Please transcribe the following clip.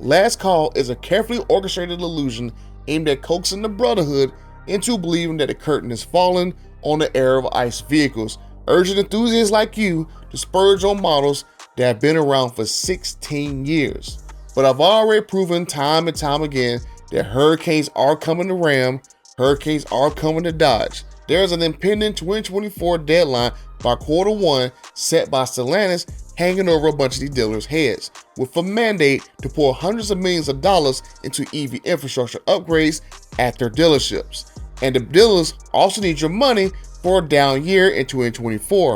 Last Call is a carefully orchestrated illusion aimed at coaxing the Brotherhood into believing that the curtain has fallen on the era of ICE vehicles, urging enthusiasts like you to splurge on models that have been around for 16 years. But I've already proven time and time again that hurricanes are coming to Ram, hurricanes are coming to Dodge. There's an impending 2024 deadline by Q1 set by Stellantis hanging over a bunch of these dealers' heads, with a mandate to pour hundreds of millions of dollars into EV infrastructure upgrades at their dealerships. And the dealers also need your money for a down year in 2024.